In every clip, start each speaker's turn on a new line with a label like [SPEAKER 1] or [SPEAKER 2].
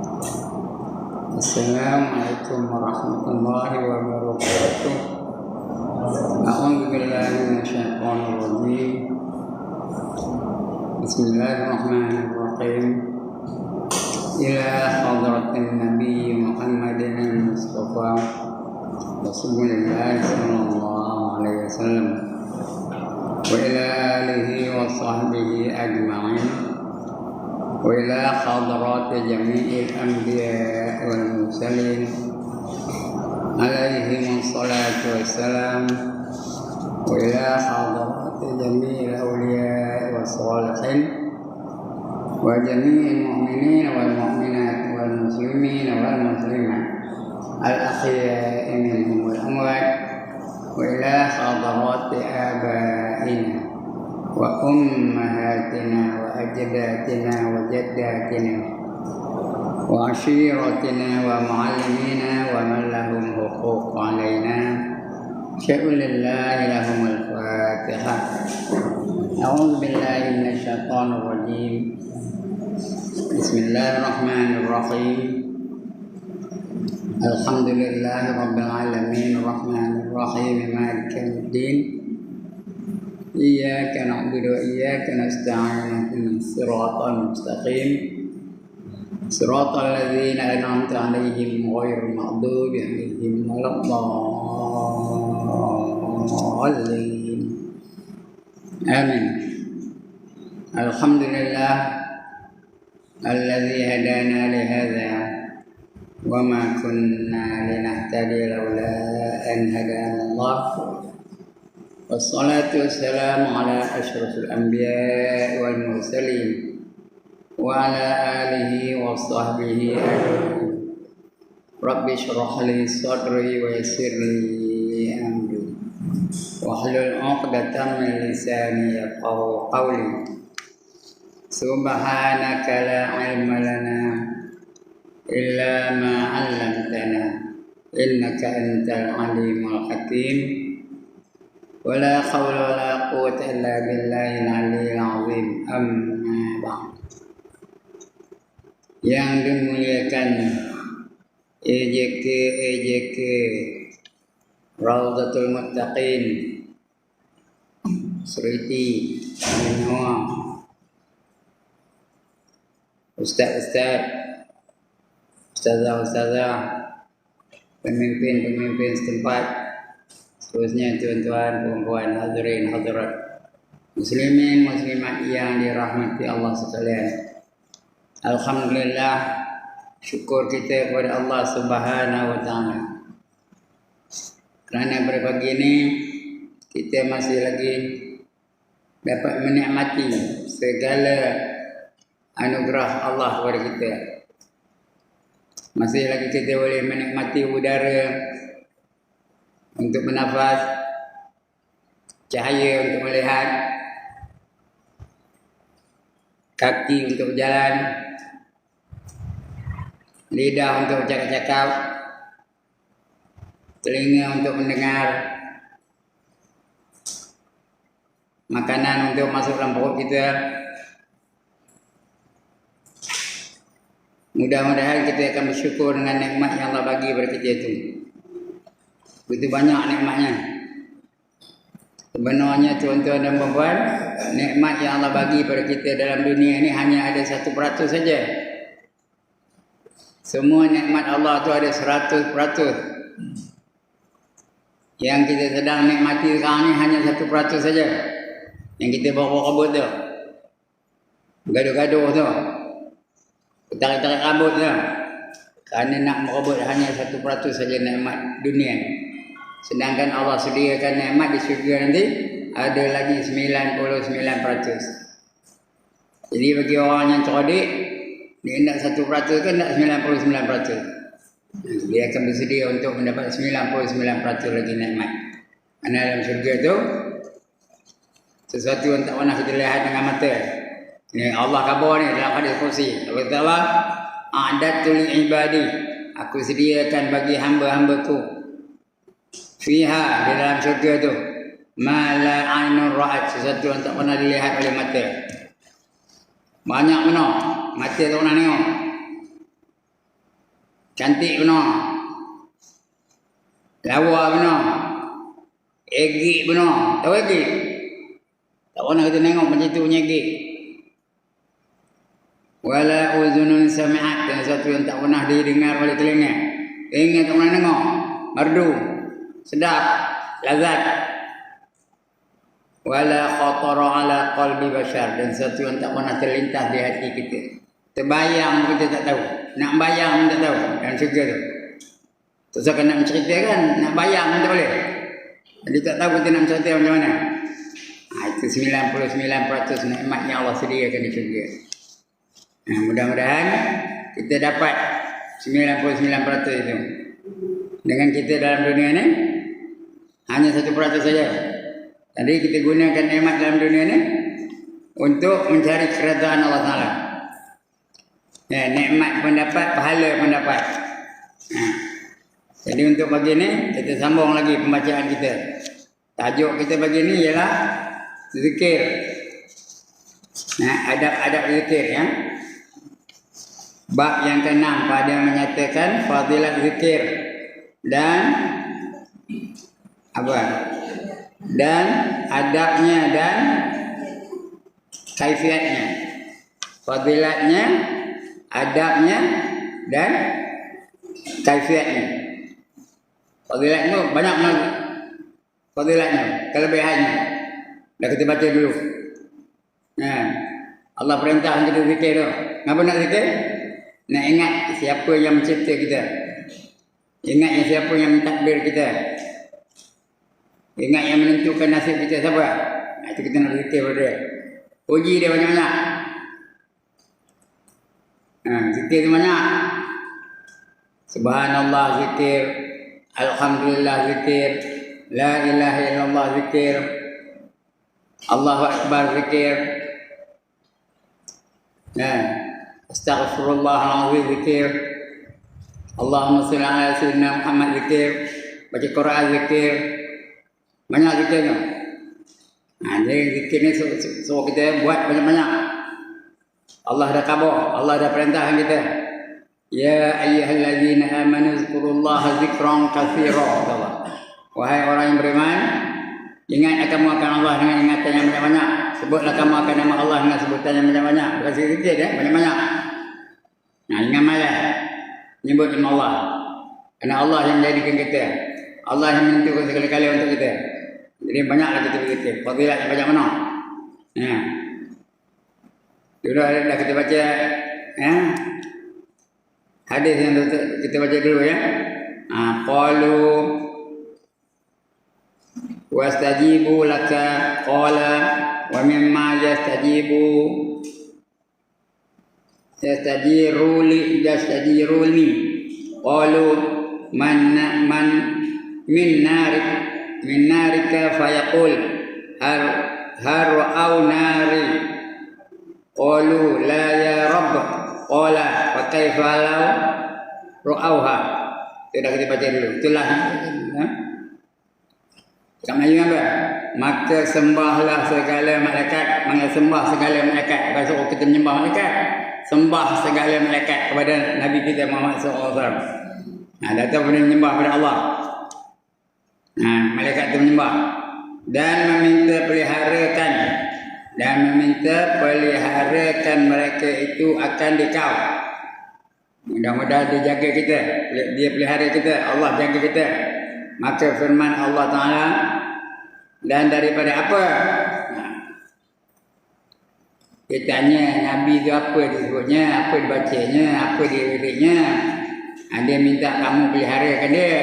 [SPEAKER 1] Assalamualaikum warahmatullahi wabarakatuh. A'udzu billahi minasyaitonir rajim. Bismillahirrahmanirrahim. Ila hadratin Nabi Muhammadin al-Mustafa Rasulullah sallallahu alaihi wasallam wa ila alihi wa sahbihi ajma'in. وإلى حضرات جميع الأنبياء والمرسلين عليهم الصلاة والسلام وإلى حضرات جميع الأولياء والصالحين وجميع المؤمنين والمؤمنات والمسلمين والمسلمات الأحياء منهم والأموات وإلى حضرات آبائنا وأمهاتنا وأجدادنا وجداتنا وعشيرتنا ومعلمينا ومن لهم حقوق علينا شأن لله لهم الفاتحة. أعوذ بالله من الشيطان الرجيم. بسم الله الرحمن الرحيم. الحمد لله رب العالمين الرحمن الرحيم مالك يوم الدين. إياك نعبد وإياك نستعين اهدنا الصراط المستقيم صراط الذين أنعمت عليهم غير المغضوب عليهم ولا الضالين آمين. الحمد لله الذي هدانا لهذا وما كنا لنهتدي لولا أن هدانا الله والصلاة والسلام على أشرف الأنبياء والمرسلين وعلى آله وصحبه أجمعين. رب اشرح لي صدري ويسر لي أمري واحلل عقدة من لساني يفقهوا قولي. سبحانك لا علم لنا إلا ما علمتنا إنك أنت العليم الحكيم. ولا حول ولا قوة إلا بالله العلي العظيم. Amma ba'd. Yang dimuliakan EJK Raudhatul Muttaqin Seriti Menua Ustaz-ustaz, ustazah-ustazah, pemimpin-pemimpin setempat, seterusnya tuan-tuan, puan-puan, hadirin, hadirat, muslimin, muslimat yang dirahmati Allah sekalian. Alhamdulillah, syukur kita kepada Allah Subhanahu wa taala. Kerana pada pagi ini kita masih lagi dapat menikmati segala anugerah Allah kepada kita. Masih lagi kita boleh menikmati udara untuk bernafas, cahaya untuk melihat, kaki untuk berjalan, lidah untuk bercakap-cakap, telinga untuk mendengar, makanan untuk masuk dalam perut kita. Mudah-mudahan kita akan bersyukur dengan nikmat yang Allah bagi kepada kita itu. Begitu banyak nikmatnya. Sebenarnya tuan-tuan dan puan-puan, nikmat yang Allah bagi pada kita dalam dunia ini hanya ada 1% saja. Semua nikmat Allah itu ada 100%. Yang kita sedang nikmati sekarang ini hanya 1% saja. Yang kita bawa rambut tu, gaduh-gaduh tu, tarik-tarik rambut tu. Kerana nak merebut hanya 1% saja nikmat dunia ni. Sedangkan Allah sediakan nikmat di syurga nanti ada lagi 99%. Jadi bagi orang yang cerdik, dia nak 1% ke nak 99%. Dia akan bersedia untuk mendapat 99% lagi nikmat. Kerana dalam syurga tu sesuatu yang tak pernah kita lihat dengan mata. Ini Allah khabar ni dalam hadis kursi. Allah Ta'ala, a'dadtu li ibadi, aku sediakan bagi hamba-hambaku fiha, di dalam syurga tu, ma la ainur ra'at, sesuatu yang tak pernah dilihat oleh mata. Banyak mana mata tak pernah tengok. Cantik benar. Lawa benar. Egik benar. Tahu egik? Tak pernah kita tengok macam tu punya egik. Wala uzunun sami'at, dan satu yang tak pernah didengar oleh telinga. Telinga tak pernah dengar. Merdu. Sedap. Lazat. Wala khatara ala qalbi bashar, dan satu yang tak pernah terlintas di hati kita. Terbayang kita tak tahu. Nak bayang tak tahu. Dan syurga tu. Tak usah nak menceritakan. Nak bayang tak boleh. Jadi tak tahu kita nak mencerita macam mana. Itu 99% nikmat yang Allah sediakan di syurga. Mudah-mudahan kita dapat 99% itu. Dengan kita dalam dunia ni hanya 1% saja. Jadi kita gunakan nikmat dalam dunia ni untuk mencari keredaan Allah Taala. Nikmat pun dapat, pahala pun dapat. Jadi untuk pagi ni kita sambung lagi pembacaan kita. Tajuk kita pagi ni ialah zikir. Adab-adab zikir ya. Bab yang ke-6 pada menyatakan fadilat zikir dan apa? Dan adabnya dan kaifiatnya. Fadilatnya, adabnya dan kaifiatnya. Fadilatnya banyak lagi. Fadilatnya, kelebihannya. Dah kita baca dulu. Allah perintah kita zikir tu. Kenapa nak zikir? Nak ingat siapa yang mencipta kita. Ingat siapa yang mentakdir kita. Ingat yang menentukan nasib kita siapa. Itu kita nak zikir pada dia. Puji dia banyak-banyak. Zikir tu banyak. Subhanallah zikir. Alhamdulillah zikir. La ilaha illallah zikir. Allahu Akbar zikir. Astaghfirullahaladzim zikir. Allahumma salli ala sayyidina Muhammad zikir. Baca Quran zikir. Banyak zikir tu. Jadi zikir ni suruh kita buat banyak-banyak. Allah dah khabar, Allah dah perintahkan kita. Ya ayyuhallazina amanu zkurullaha zikran katsira. Wahai orang yang beriman, ingat kamu akan Allah dengan ingatan yang banyak-banyak. Sebutlah kamu akan nama Allah dengan sebutan yang banyak-banyak. Bukan sikit-sikit banyak-banyak. Ingat malah menyebut nama Allah. Kerana Allah yang menjadikan kita. Allah yang menentukan segala-galanya untuk kita. Jadi banyaklah kita berzikir. Fadilat yang banyak mana? Dulu dah kita baca hadis yang kita baca dulu ya. Qalu wastajibu laka qala wa mimma yastajiruni qalu man min narika fayaqul har au nari qalu la ya rabb qala fa kaifa law ra'auha. Itu dah kita baca dulu. Itulah kat Melayu apa? Maka sembahlah segala malaikat. Sembah segala malaikat. Bukan suruh kita menyembah malaikat. Sembah segala malaikat kepada Nabi kita Muhammad SAW. Datang boleh menyembah kepada Allah. Malaikat itu menyembah. Dan meminta peliharakan mereka itu akan dikau. Mudah-mudahan dia jaga kita. Dia pelihara kita. Allah jaga kita. Maka firman Allah Ta'ala, dan daripada apa? Dia tanya Nabi itu apa disebutnya, apa dibacanya, apa diwiridnya. Dia minta kamu peliharakan dia.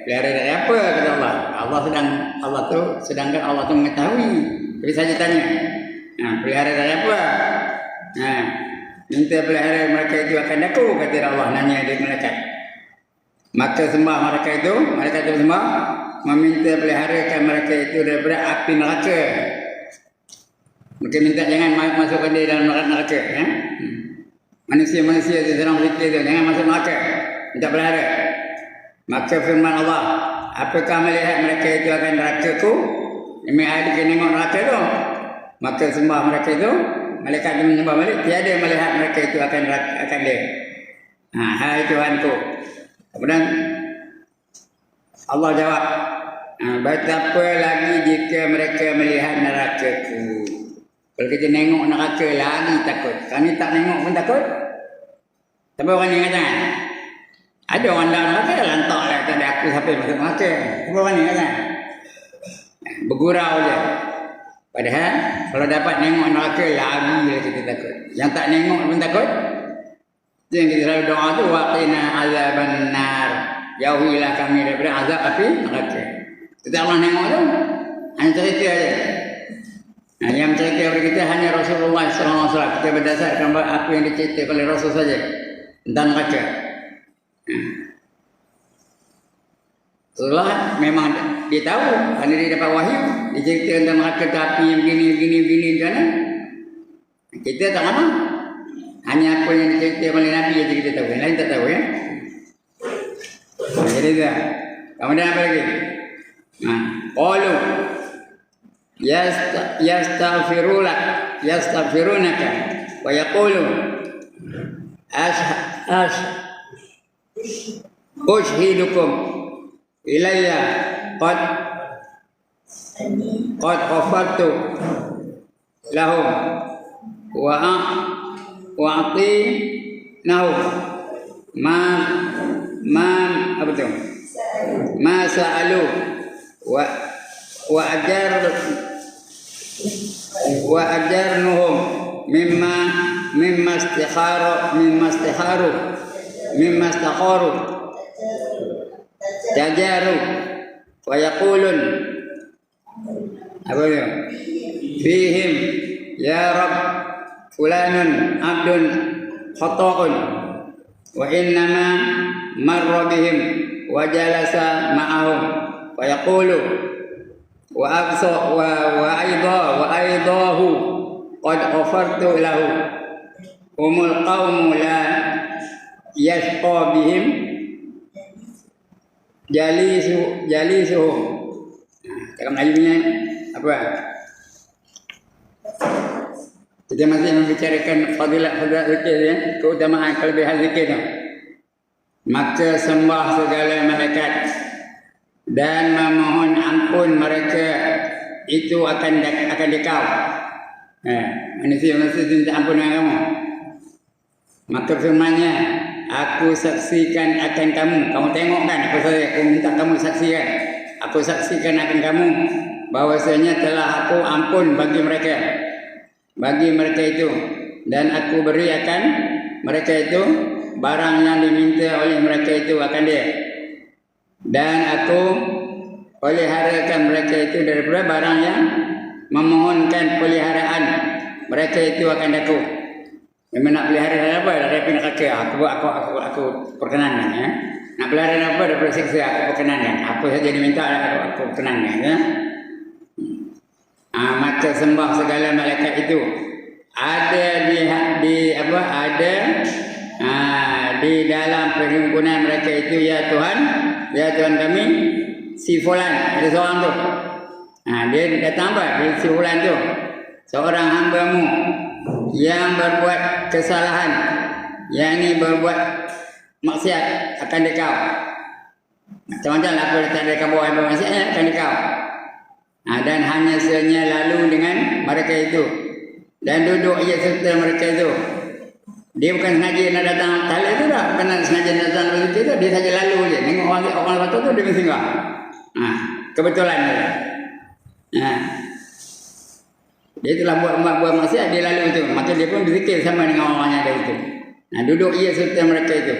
[SPEAKER 1] Pelihara dari apa? Kata Allah. Sedangkan Allah tu mengetahui. Tapi saja tanya. Pelihara dari apa? Minta pelihara mereka itu akan aku, kata Allah, nanya dia malaikat. Maka sembah mereka itu sembah, meminta peliharakan mereka itu daripada api neraka. Maka minta jangan masukkan dia dalam neraka. Manusia-manusia di dalam zikir itu jangan masuk neraka. Minta pelihara. Maka firman Allah, apakah melihat mereka itu akan neraka-Ku? Demi ada tengok neraka itu. Maka sembah mereka itu, malaikat itu menyembah balik, tiada melihat mereka itu akan dia. Hai Tuhanku. Kemudian Allah jawab, betapa lagi jika mereka melihat neraka-Ku. Kalau kita tengok neraka lagi takut. Kami tak tengok pun takut. Tapi orang ni kata, ada orang dalam neraka lantak lah. Tak ada aku sampai masuk neraka. Tapi orang ni kata, bergurau je. Padahal kalau dapat tengok neraka lagi lah kita takut. Yang tak tengok pun takut. Yang kita selalu doa tu, waqina azaban nar. Jauhilah kami daripada azab api neraka. Kita Allah tengok tu, hanya cerita aja. Yang cerita kepada kita hanya Rasulullah SAW. Kita berdasarkan apa yang diceritakan oleh Rasul saja tentang neraka. Rasulullah memang dia tahu, kerana dia dapat wahyu, dia cerita tentang neraka api yang begini macam mana. Kita tak lama. Hanya apa yang diceritakan oleh Nabi saja kita tahu. Yang lain tak tahu ya. Jadi tu. Kemudian apa lagi? Qalu yastaghfirunaka wa yaqulu ushhidukum ilayya qad ghafartu lahum wa a'tinahum apa tu? Ma sa'alu wa ajarnuhum mimma istakharu tajaru wa yaqulun apa tu? Fihim ya Rabb fulanun abdun khata'un wa innama marra bihim wa jalasa ma'ahum wa yaqulu wa aidahu qad ghafartu lahu humul qaumu la yashqa bihim jalisuhum. Cakap Melayunya apa? Kita masih membicarakan fadilat zikir ya, keutamaan kelebihan zikir tu. Maka sembah segala malaikat dan memohon ampun mereka itu akan dikau. Manusia minta ampun dengan kamu. Maka firman-Nya, aku saksikan akan kamu. Kamu tengok kan apa saya aku minta kamu saksikan. Aku saksikan akan kamu bahwasanya telah aku ampun bagi mereka itu, dan aku beri akan mereka itu barang yang diminta oleh mereka itu akan dia, dan aku peliharakan mereka itu daripada barang yang memohonkan peliharaan mereka itu akan aku. Memang nak pelihara apa daripada neraka, aku perkenankan ya. Nak pelihara apa daripada siksa, aku perkenankan. Apa saja diminta aku perkenankan ya. Maka sembah segala malaikat itu ada di dalam perhimpunan mereka itu, ya Tuhan kami si fulan, ada seorang tu. Dia datang apa? Si fulan tu, seorang hamba-Mu yang berbuat kesalahan, yakni berbuat maksiat akan dikau. Macam-macam lah apa datang dari kamu yang bermaksiat akan dikau. Dan hanya saja lalu dengan mereka itu dan duduk ia serta mereka itu. Dia bukan sengaja nak datang talak itu dah, bukan sengaja nak datang rezeki itu, dia saja lalu je. Tengok orang satu tu dia bersinggah. Kebetulan dia. Dia telah buat maksiat, dia lalu itu. Maka dia pun berzikir sama dengan orang yang ada itu. Duduk ia serta mereka itu.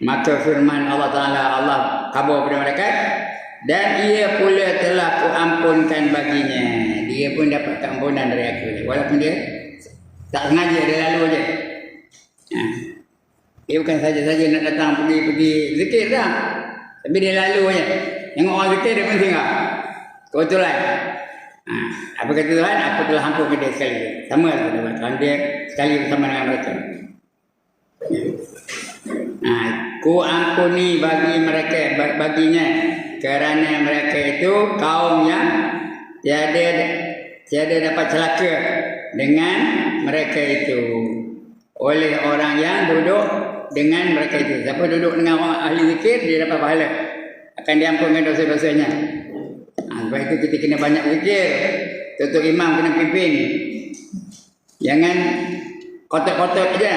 [SPEAKER 1] Maka firman Allah Ta'ala, Allah khabar kepada mereka, dan ia pula telah kuampunkan baginya. Dia pun dapat keampunan dari aku. Walaupun dia tak sengaja, dia lalu aja. Dia bukan saja-saja nak datang pergi zikir dah. Tapi dia lalu aja. Tengok orang zikir, dia pun singgah. Kebetulan. Apa kata Tuhan? Aku telah ampunkan dia sekali. Sama lah Tuhan dia sekali bersama dengan mereka. Ku ampuni bagi mereka, baginya, kerana mereka itu kaum yang tiada dapat celaka dengan mereka itu, oleh orang yang duduk duduk dengan mereka itu. Siapa duduk dengan orang ahli zikir, dia dapat pahala. Akan diampunkan dosa-dosanya. Sebab itu kita kena banyak zikir. Tutup imam kena pimpin. Jangan kotak-kotak je.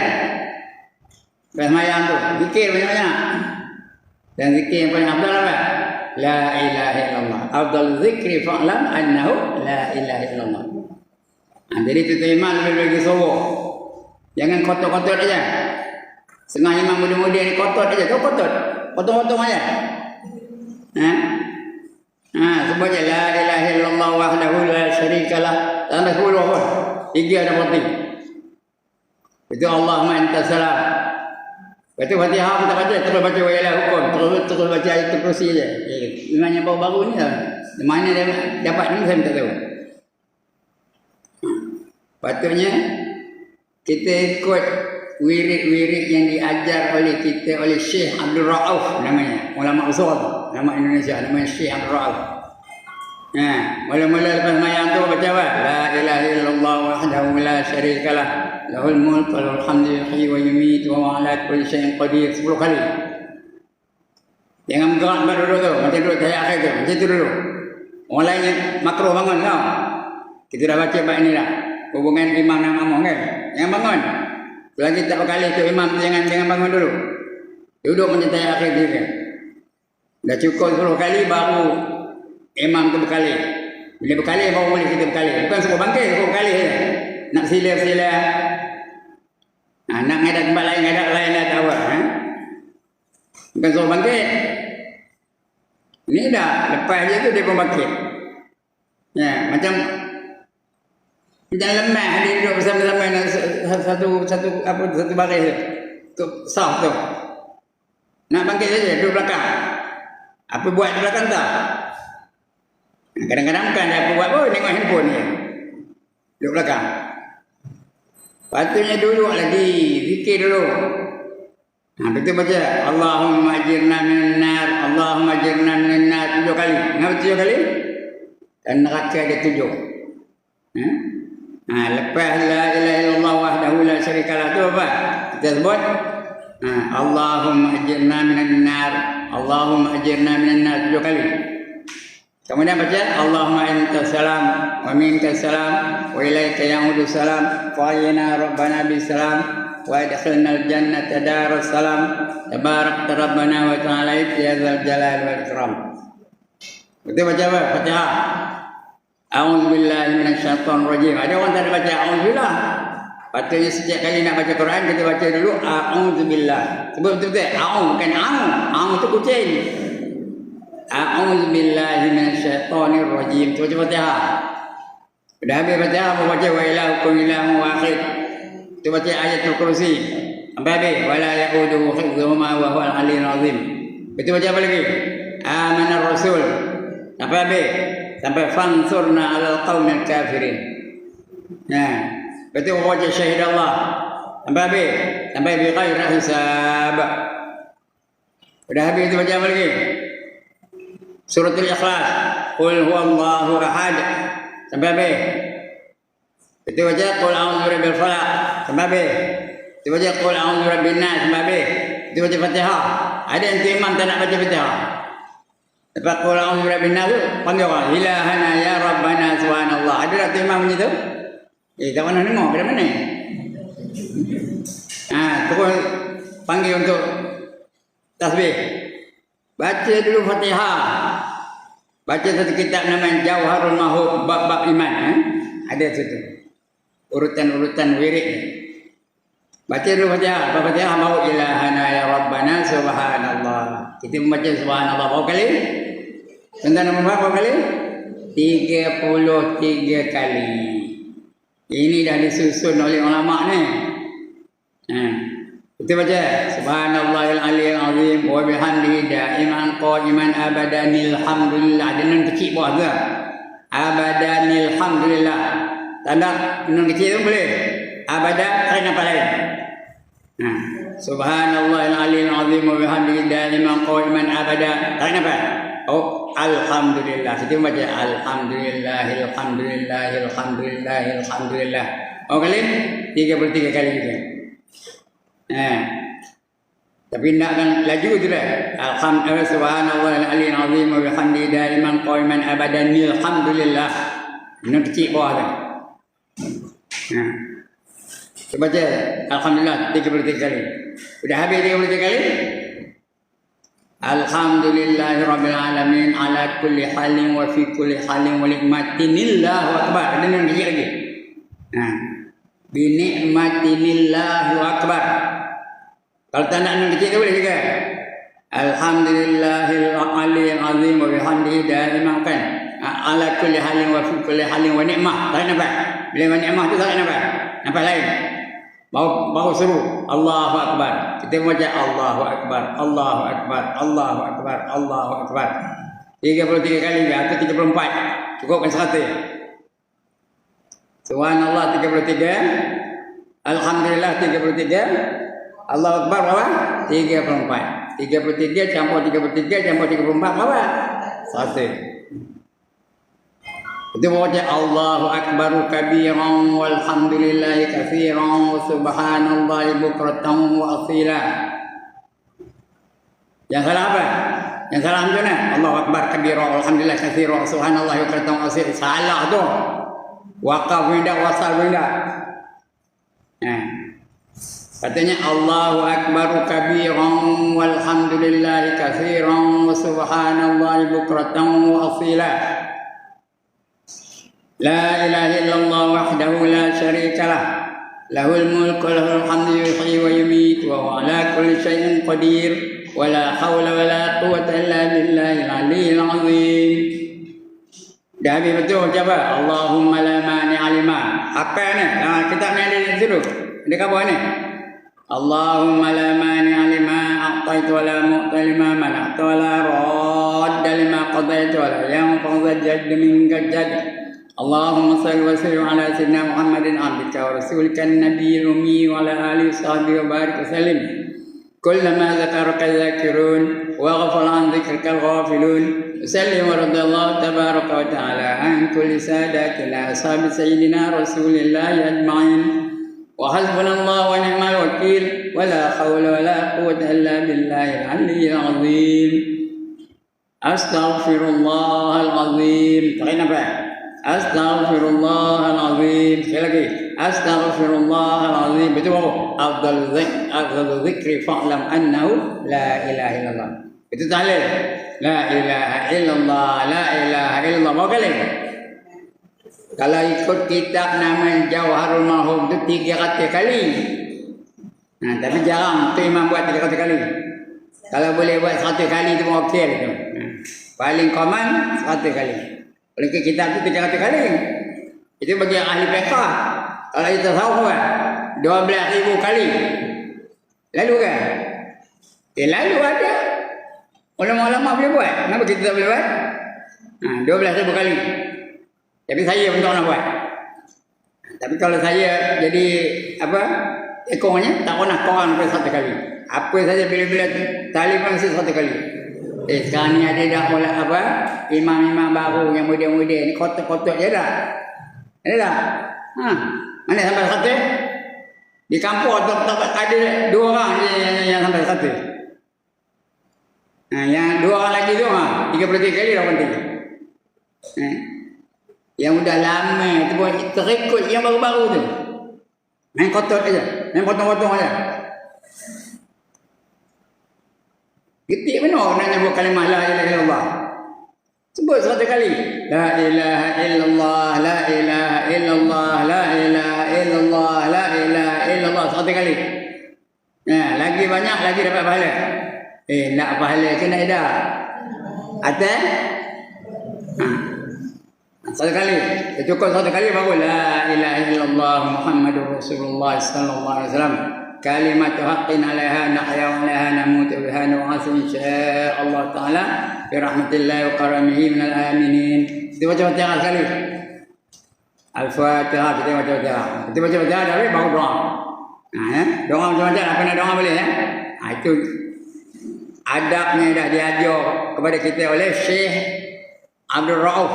[SPEAKER 1] Bersemayam tu. Zikir banyak-banyak. Dan zikir yang paling afdal apa? La ilaha illallah. Afdal zikri fa'lam annahu la ilaha illallah. Jadi tutup imam lebih-lebih sorok. Jangan kotak-kotak aja. Setengah imam muda-muda ni kotak aja. Kau kotak. Potong-potong aja. Sebut je la ilaha illallah wahdahu la syarikalah. Sampai 10 pun. 3 ada penting. Itu Allahumma anta salam. Lepas tu Fatihah pun tak baca, terus baca wa ilah hukum, terus baca ayat kursi je. Memangnya baru-baru ni lah. Mana dia dapat ni saya tak tahu. Patutnya kita ikut wirid-wirid yang diajar oleh kita oleh Syekh Abdul Rauf namanya, ulama usul nama Indonesia, namanya Syekh Abdul Rauf. Mula-mula lepas mayang tu baca apa? La ilaha illallah wahdahu la syarikalah, lahul mulk wa lahul hamdu yuhyi wa yumiitu wa huwa ala kulli syai'in qadir 10 kali. Jangan bergerak tempat duduk tu, macam duduk tahiyat akhir tu, macam tu dulu. Orang lain yang makruh bangun tau. Kita dah baca bab ni dah. Hubungan imam dan makmum kan. Jangan bangun. Selagi tak berkali tu imam tu jangan bangun dulu. Duduk macam tahiyat akhir tu kan. Dah cukup 10 kali baru imam tu berkali. Bila berkali baru boleh kita berkali. Bukan suruh bangkit, suruh berkali je. Nak sila-sila. Nak ngadat tempat lain dah tak apa. Bukan suruh bangkit. Ini dah, lepas je tu dia pun bangkit. Macam lemah dia duduk bersama-sama satu baris tu. Untuk sah tu. Nak bangkit saja, duduk belakang. Apa buat di belakang tak? Kadang-kadang bukan dia apa buat pun, tengok handphone dia. Duduk belakang. Patutnya duduk lagi, zikir dulu. Betul baca. Allahumma ajirna minan nar, Allahumma ajirna minan nar 7 kali. Kenapa 7 kali? Dan neraka ada 7. Lepas la ilaha illallah wahdahu la syarikalah tu apa? Kita sebut Allahumma ajirna minan nar, Allahumma ajirna minan nar 7 kali. Kemudian baca Allahumma anta salam wa minka salam wa ilaika ya'udu salam fa ayyina rabbana bis salam wa adkhilna al jannata daras salam tabarakta rabbana wa ta'ala ya dzal jalali wal ikram. Betul baca apa? Fatihah. A'udzu billahi minasyaitonir rajim. Ada orang tak baca a'udzubillah. Patutnya setiap kali nak baca Quran kita baca dulu a'udzubillah. Sebut betul-betul a'udzu bukan a'udzu tu kucing. A'udzu billahi minasyaitonir rajim. Tu baca Fatihah. Dah habis Fatihah baca wa ilahukum ilahun wahid. Tu baca ayatul kursi. Sampai habis wala ya'uduhu hifdhuhuma wa huwal aliyyul azim. Itu baca apa lagi? Amanar rasul. Sampai habis sampai fansurna 'alal qaumil kafirin. Betul baca syahid Allah. Sampai habis sampai bi ghairi hisab. Dah habis itu baca apa lagi? Suratul Ikhlas, Qul huwallahu ahad. Sampai habis. Itu baca Qul a'udzu birabbil falaq. Sampai habis. Itu baca Qul a'udzu birabbin nas. Sampai habis. Itu baca Fatihah. Ada yang imam tak nak baca Fatihah. Lepas Qul a'udzu birabbin nas panggil orang, ilahana ya rabbana subhanallah. Ada tak imam macam tu? Tak pernah dengar pada mana? Terus panggil untuk tasbih. Baca dulu Fatihah. Baca satu kitab namanya Jauharul Mahud bab-bab iman. Ada situ. Urutan-urutan wirid. Baca dulu Fatihah. Lepas Fatihah baru ilahana ya rabbana subhanallah. Kita membaca subhanallah berapa kali? Tentang berapa kali? 33 kali. Ini dah disusun oleh ulama ni. Kita baca subhanallahil aliyyil azim wa bihamdihi da'iman qa'iman abadanil hamdulillah. Ada nun kecil bawah tu. Abadanil hamdulillah. Tanda nun kecil tu boleh. Abadan tak nampak lain. Subhanallahil aliyyil azim wa bihamdihi da'iman qa'iman abada. Tak nampak. Oh, alhamdulillah. Kita baca alhamdulillahil hamdulillahil hamdulillahil hamdulillah. Oh kali 33 kali juga. Tapi nak kan laju tu dah. Alhamdulillah subhanallah al-aliyyil azim wa bihamdihi daiman qaiman abadan alhamdulillah. Ini kecil bawah tu. Ha. Kita baca alhamdulillah 33 kali. Sudah habis 33 kali? Alhamdulillahirabbil alamin ala kulli halin wa fi kulli halin wa nikmatinillahu akbar. Ada yang kecil lagi. Ha. Bi nikmatinillahu akbar. Kalau tak nak yang kecil tu boleh juga. Alhamdulillahil aliyyil azim wa bihamdihi daiman kan. Ala kulli halin wa fi kulli halin wa ni'mah. Tak nampak? Bila ni'mah tu tak nampak? Nampak lain. Baru seru Allahu akbar. Kita baca Allahu akbar, Allahu akbar, Allahu akbar, Allahu akbar. 33 kali atau 34. Cukupkan 100. Subhanallah 33. Alhamdulillah 33. Allahu akbar berapa? 34. 33 campur 33 campur 34 berapa? 100. Itu baca Allahu akbar kabiran walhamdulillahi katsiran wa subhanallahi bukratan wa asila. Yang salah apa? Yang salah macam mana? Allahu akbar kabiran walhamdulillahi katsiran wa subhanallahi bukratan wa asila. Salah tu. Waqaf winda wasal winda. Katanya Allahu akbar kabiran walhamdulillahi katsiran wa subhanallahi bukratan wa asila. La ilaha illallah wahdahu la syarika lah. Lahul mulku lahul hamdu yuhyi wa yumiitu wa huwa ala kulli syai'in qadir. Wa la haula wa la quwwata illa billahil aliyyil azim. Dah habis betul macam apa? Allahumma la mani'a lima. Apa ni? Kitab ni ada di situ. Ada khabar ni. Allahumma la mani'a lima a'taitu wa la mu'ta lima mana'ta wa la radda lima qadaitu wa la yanfa'u dzal jadd minka jadd. Allahumma salli wa sallim ala sayyidina Muhammadin abdika wa rasulika an-nabiyil ummi wa ala alihi wa sahbihi wa barik wa sallim. Kullama dzakaraka dzakirun wa ghafala an dzikrika al-ghafilun. Sallim wa radallahu tabaraka wa ta'ala an kulli sadatina ashabi sayyidina rasulillahi ajma'in. Wa hasbunallahu wa ni'mal wakil wa la hawla wa la quwwata illa billahil aliyyil azim. Astaghfirullahal azim. Pakai apa? Astaghfirullahalazim. Sekali lagi. Astaghfirullahalazim. Itu apa? Afdal zikri fa'lam annahu la ilaha illallah. Itu tahlil. La ilaha illallah, la ilaha illallah. Berapa kali? Kalau ikut kitab nama Jawharul Mahum itu 300 kali. Nah, tapi jarang tu imam buat 300 kali. Kalau boleh buat 100 kali itu okey tu. Paling common 100 kali. Oleh kitab itu 300 kali. Itu bagi ahli fiqh. Kalau kita tahu kan 12,000 kali. Lalu kan? Lalu ada. Ulama-ulama boleh buat. Kenapa kita tak boleh buat? 12,000 kali. Tapi saya pun tak nak buat. Tapi kalau saya jadi apa? Ekornya tak pernah korang sampai 1 kali. Apa saja bila-bila talibah mesti 1 kali. Sekarang ni ada dah mulai apa? Imam-imam baru yang muda-muda ni kotak-kotak je dah. Ada dah. Mana sampai 1? Di kampung tak ada 2 orang je yang sampai 1. Yang 2 orang lagi tu 33 kali dah penting. Yang udah lama tu buat terikut yang baru-baru tu. Main kotak aja. Main potong-potong aja. Getik benar nak nyebut kalimah la ilaha illallah. Sebut 100 kali. La ilaha illallah, la ilaha illallah, la ilaha illallah, la ilaha illallah 100 kali. Lagi banyak lagi dapat pahala. Nak pahala ke nak edah? Atas? 1 kali. Cukup 1 kali baru la ilaha illallah Muhammadur Rasulullah sallallahu alaihi wasallam. Kalimatu haqqin 'alaiha nahya wa 'alaiha namutu biha nu'asu insyaallah taala bi rahmatillahi wa karamihi minal aminin. Kita baca Fatihah sekali. Al-Fatihah kita baca Fatihah. Kita baca Fatihah dah baru doa. Doa macam-macam apa nak doa boleh itu adabnya dah diajar kepada kita oleh Syekh Abdul Rauf.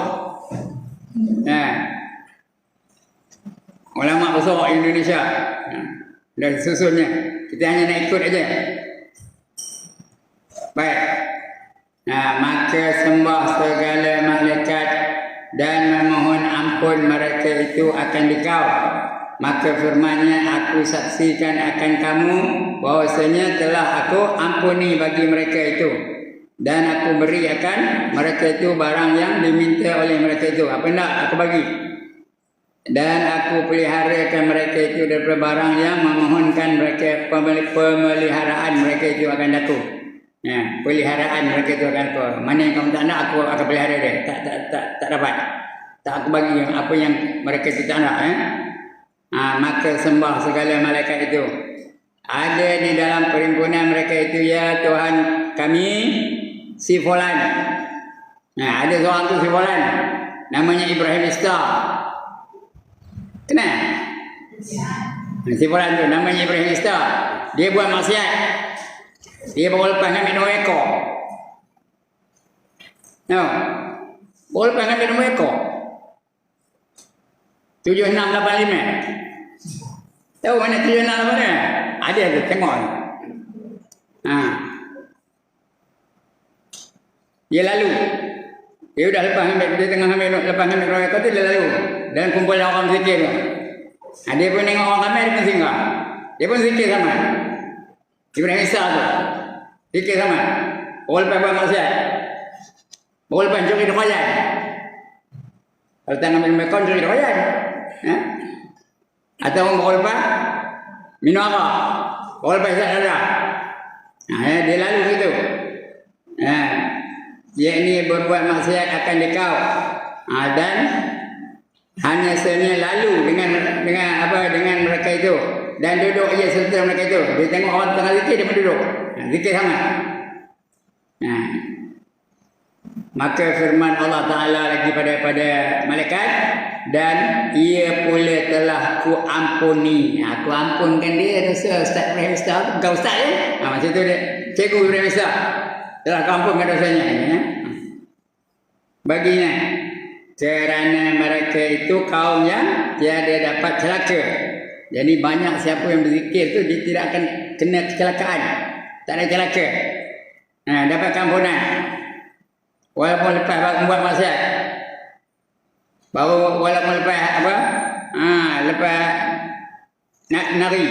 [SPEAKER 1] Ulama besar Indonesia. Dan susunnya kita hanya nak ikut aja. Baik. Maka sembah segala malaikat dan memohon ampun mereka itu akan dikau. Maka firman-Nya, aku saksikan akan kamu bahwasanya telah aku ampuni bagi mereka itu, dan aku beri akan mereka itu barang yang diminta oleh mereka itu. Apa nak aku bagi? Dan aku peliharakan mereka itu daripada barang yang memohonkan mereka, pemeliharaan mereka itu akan aku. Peliharaan mereka itu akan aku. Mana yang kamu tak nak, aku akan pelihara dia. Tak dapat. Tak aku bagi apa yang mereka itu tak nak. Maka sembah segala malaikat itu. Ada di dalam perhimpunan mereka itu, ya Tuhan kami, si Fulan. Ada seorang tu si Fulan, namanya Ibrahim Istar. Kenal? Si Fulan tu namanya Ibrahim Istar. Dia buat maksiat. Dia bawa lepas dengan minum ekor. Bawa lepas dengan minum ekor. 7685. Tahu mana 7685? Ada tu, tengok. Dia lalu. Dia dah lepas dia tengah ambil lepas ambil royak tu, dia lalu. Dan kumpul orang zikir tu. Dia pun tengok orang ramai, dia pun singgah. Dia pun zikir sama. Ibrahim Isa tu. Zikir sama. Bawa lepas buat maksiat. Bawa lepas curi dokayan. Kalau tak ambil mekon, curi dokayan. Atau bawa lepas minum arak. Bawa lepas isap darah. Dia lalu gitu. Dia ini berbuat maksiat akan dikau. Dan hanya sebenarnya lalu dengan mereka itu, dan duduk je serta mereka itu. Dia tengok orang tengah zikir, dia pun duduk. Zikir sama. Maka firman Allah Ta'ala lagi pada malaikat, dan ia pula telah ku ampuni. Aku ampunkan dia. Dosa Ustaz Ibrahim Ustaz tu, bukan Ustaz ya. Macam tu dia, Cikgu Ibrahim Ustaz telah ku ampunkan dosanya baginya, kerana mereka itu kaum yang tiada dapat celaka. Jadi banyak siapa yang berzikir tu, dia tidak akan kena kecelakaan. Tak ada celaka. Dapat ampunan. Walaupun lepas buat maksiat. Walaupun lepas apa? Lepas nak nari,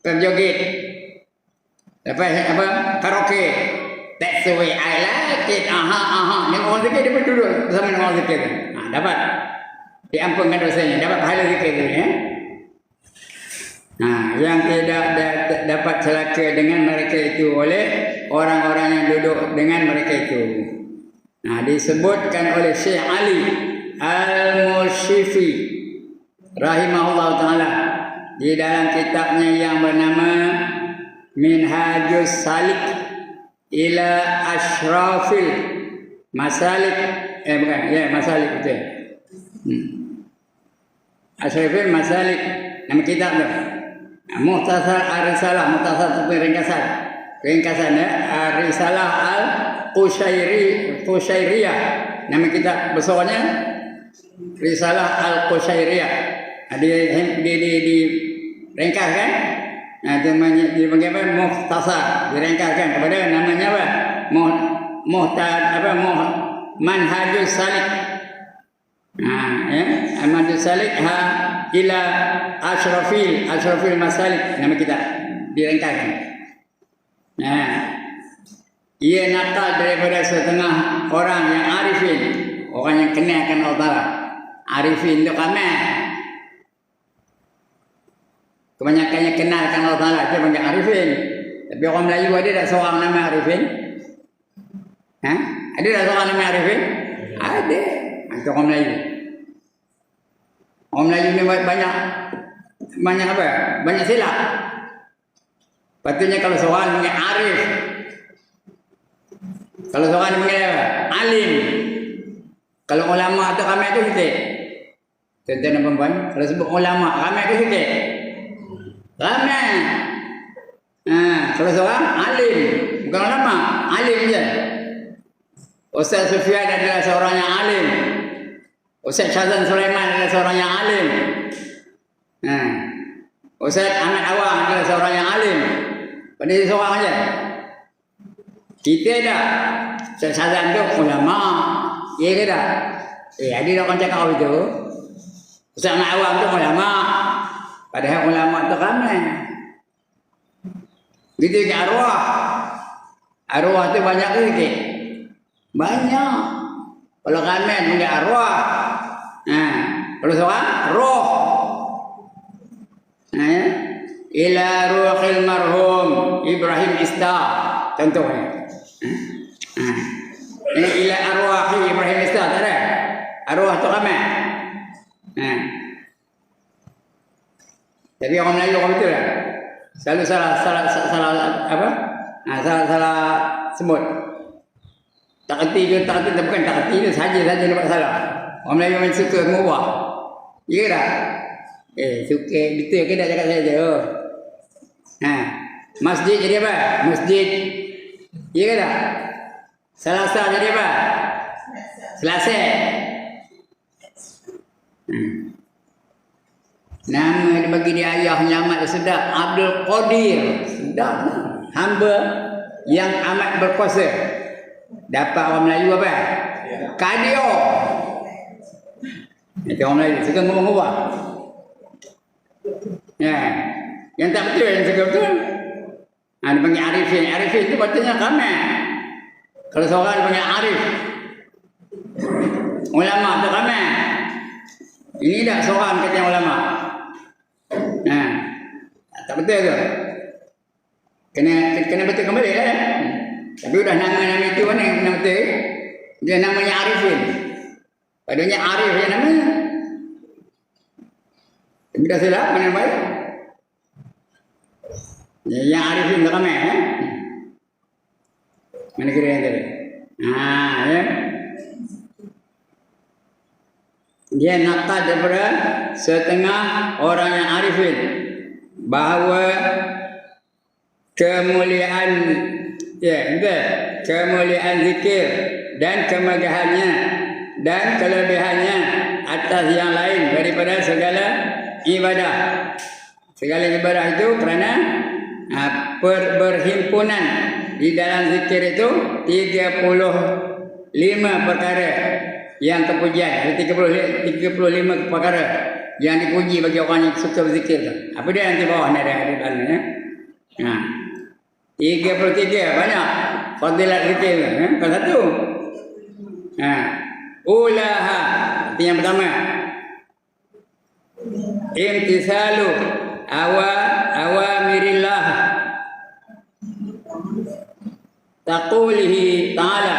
[SPEAKER 1] berjoget. Lepas apa? Karaoke. That's the way I like it. Yang orang zikir, dia pun duduk bersama dengan orang zikir. Dapat diampunkan dosanya, dapat pahala zikir tu ya. Yang tidak dapat celaka dengan mereka itu oleh orang-orang yang duduk dengan mereka itu. Disebutkan oleh Syekh Ali Al-Murshifi rahimahullah ta'ala di dalam kitabnya yang bernama Minhajus Salik ila Ashrafil Masalik. Masalik betul. Ashrafil Masalik, nama kitab tu. Muhtasar Ar-Risalah. Muhtasar itu ringkasan ya. Ar-Risalah Al-Qushairiyah. Nama kitab besarnya Risalah Al-Qushairiyah. Di ringkaskan. Itu dipanggil apa? Muhtasar. Diringkaskan kepada namanya apa? Manhajus Salik. Manhajus Salik ila Ashrafil Masalik, nama kita diringkaskan. Ia nakal daripada setengah orang yang arifin, orang yang kenal akan Allah Ta'ala. Arifin itu kamar. Kebanyakannya kenal akan Allah Ta'ala, dia panggil arifin. Tapi orang Melayu ada tak seorang nama arifin? Ada tak seorang nama arifin? Ada. Itu orang Melayu. Orang Melayu ni banyak apa? Banyak silap. Patutnya kalau seorang panggil arif. Kalau seorang panggil apa? Alim. Kalau ulama atau ramai tu sikit. Tuan-tuan dan puan-puan, kalau sebut ulama, ramai tu sikit. Ramai. Kalau seorang alim, bukan ulama, alim je. Ustaz Sufyan adalah seorang yang alim. Ustaz Syazan Sulaiman adalah seorang yang alim. Ustaz Ahmad Awang adalah seorang yang alim. Pada seorang saja. Kita dah sazan tu ulama. Ya ke tak? Ada orang cakap itu. Ustaz awam tu ulama. Padahal ulama tu ramai. Gitu ke arwah. Arwah tu banyak ke sikit? Banyak. Kalau ramai punya arwah. Kalau seorang roh. Ila ruhil marhum Ibrahim Ista. Contohnya. Ila arwahi Ibrahim Ista tak ada. Arwah tu ramai. Tapi orang Melayu orang betul lah. Selalu salah apa? Salah sebut. Tak kerti ke tak kerti, bukan tak kerti tu saja nampak salah. Orang Melayu memang suka mengubah. Ya tak? Suka betul ke tak cakap saya je? Masjid jadi apa? Masjid. Ya ke tak? Selasa jadi apa? Selasa. Nama dia bagi dia ayah nyelamat dia sedap. Abdul Qadir. Sedap. Hamba yang amat berkuasa. Dapat orang Melayu apa? Kadio. Itu orang Melayu. Suka ngomong-ngomong. Yang tak betul, yang suka betul. Dia panggil Arifin. Arifin itu patutnya kami. Kalau seorang dia panggil Arif. Ulama tu kami. Ini dah seorang kata yang ulama. Tak betul tu. Kena betul kembali lah. Tapi sudah nama-nama itu mana yang benar betul. Dia namanya Arifin. Padahal Arif yang namanya. Tapi dah silap mana yang baik. Yang Arifin tu kami. Mana kira yang tadi? Ya. Dia nakal daripada setengah orang yang Arifin. Bahawa kemuliaan kemuliaan zikir dan kemegahannya dan kelebihannya atas yang lain daripada segala ibadah. Segala ibadah itu kerana berhimpunan di dalam zikir itu 35 perkara yang kepujian. Ada 35 perkara yang dipuji bagi orang yang suka berzikir tu. Apa dia nanti bawah ni ada dalam ni. 33 banyak fadilat zikir tu. Kalau satu. Ulaha yang pertama. Imtisalu awamirillah. Taqulihi ta'ala.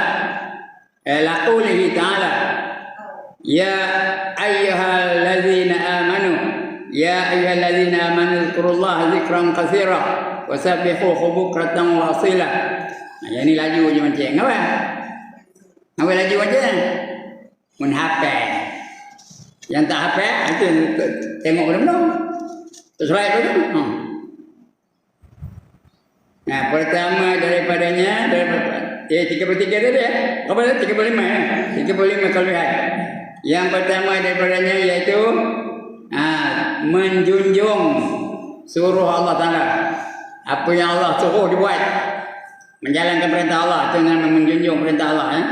[SPEAKER 1] Laqulihi ta'ala. Ya ayyuhallazina amanu. Ya ayyuhallazina amanu zkurullaha zikran katsira wasabbihuhu bukratan wa asila. Yang ni laju je macam apa? Apa laju macam? Mun hafal. Yang tak hafal itu tengok belum? Terus belum? Pertama daripadanya 33 tadi ya. Apa tadi 35 ya? 35 kelebihan. Yang pertama daripadanya iaitu menjunjung suruh Allah Taala. Apa yang Allah suruh dibuat. Menjalankan perintah Allah itu namanya menjunjung perintah Allah ya.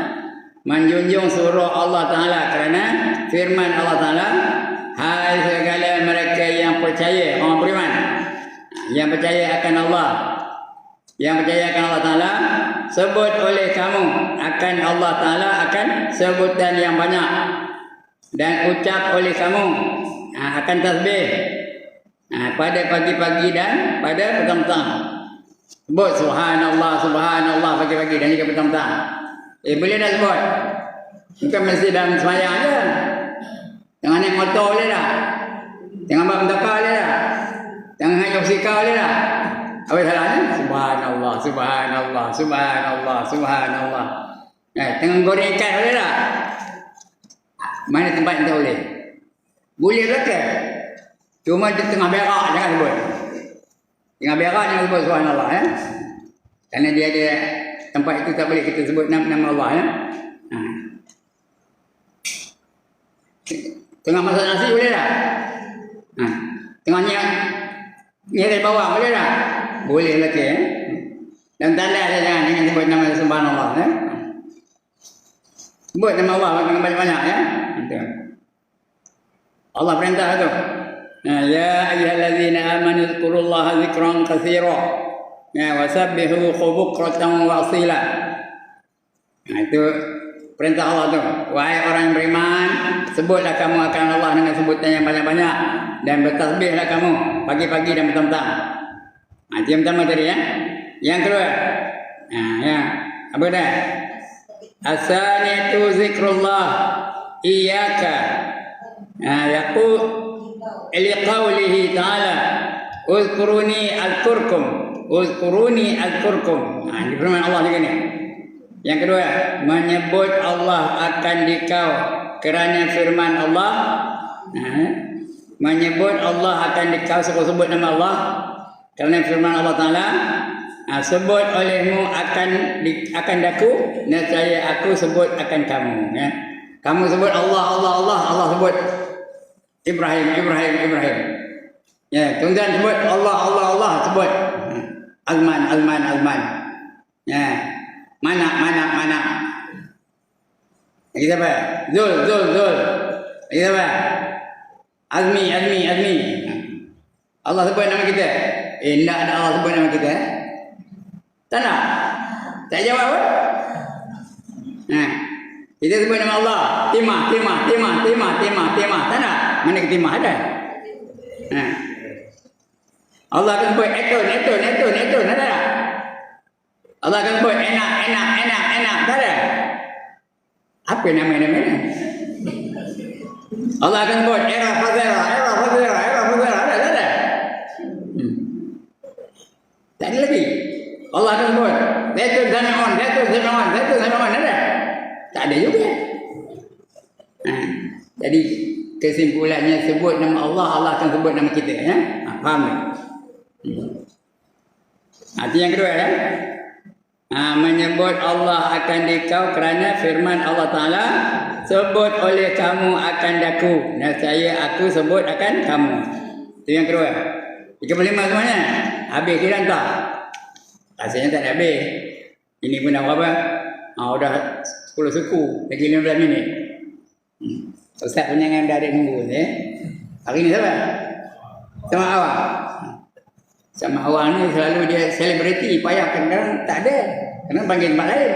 [SPEAKER 1] Menjunjung suruh Allah Taala kerana firman Allah Taala, hai segala mereka yang percaya, orang beriman, yang percaya akan Allah, yang percaya akan Allah Taala, sebut oleh kamu akan Allah Taala akan sebutan yang banyak dan ucap oleh kamu akan tasbih pada pagi-pagi dan pada petang-petang. Sebut subhanallah subhanallah pagi-pagi dan juga petang-petang. Boleh dah sebut. Bukan mesti dalam sembahyang aja. Jangan naik motor boleh dah. Jangan bawa motor boleh dah. Jangan naik motosikal boleh dah. Apa salahnya? Subhanallah subhanallah subhanallah subhanallah. Tengah goreng ikan boleh dah. Mana tempat yang tak boleh? Boleh belakang. Cuma di tengah berak jangan sebut. Tengah berak jangan sebut subhanallah ya. Kerana dia ada tempat itu tak boleh kita sebut nama Allah ya. Tengah masak nasi boleh tak? Tengahnya nyerai bawang boleh tak? Boleh lagi ya. Dan tanda saja jangan sebut nama subhanallah ya. Sebut nama Allah dengan banyak-banyak ya. Allah perintah tu. Ya ayyuhallazina amanu dzkurullaha dzikran katsira. Ya wasabbihu bukratan wa asila. Itu perintah Allah tu. Wahai orang yang beriman, sebutlah kamu akan Allah dengan sebutan yang banyak-banyak dan bertasbihlah kamu pagi-pagi dan petang-petang. Itu yang pertama tadi ya. Yang kedua, ya apa dah? Asaniyatu zikrullah iyyaka. Yaqul liqaulihi ta'ala uzkuruni azkurkum uzkuruni azkurkum. Ini firman Allah juga ni. Yang kedua, menyebut Allah akan dikau kerana firman Allah. Menyebut Allah akan dikau, sebut nama Allah kerana firman Allah Ta'ala. Sebut olehmu akan daku, nescaya aku sebut akan kamu ya. Kamu sebut Allah sebut Ibrahim ya. Tuan-tuan sebut Allah sebut Azman ya. Mana kita apa? Zul kita apa? Azmi Allah sebut nama kita. Tak ada Allah sebut nama kita. Tak nak? Tak jawab apa? Kita sebut nama Allah. Timah. Tak nak? Mana ke timah ada? Allah akan sebut etun. Ada tak? Allah akan sebut enak. Tak ada? Apa nama-nama ni? Allah akan sebut era fazera. Ada? Tak ada? Tak ada lagi. Allah akan sebut Zaitun Zanaon. Ada? Tak ada juga. Jadi kesimpulannya sebut nama Allah akan sebut nama kita ya. Faham tak? Itu yang kedua ya. Menyebut Allah akan dikau kerana firman Allah Ta'ala, sebut oleh kamu akan daku, dan aku sebut akan kamu. Itu yang kedua. 35 semuanya. Habis kira tak? Rasanya tak ada habis. Ini pun dah berapa? Dah 10 suku. Lagi 15 minit. Ustaz punya yang dah ada nunggu. Hari ni siapa? Sama awal ni selalu dia selebriti. Payah kadang tak ada. Kena panggil tempat lain.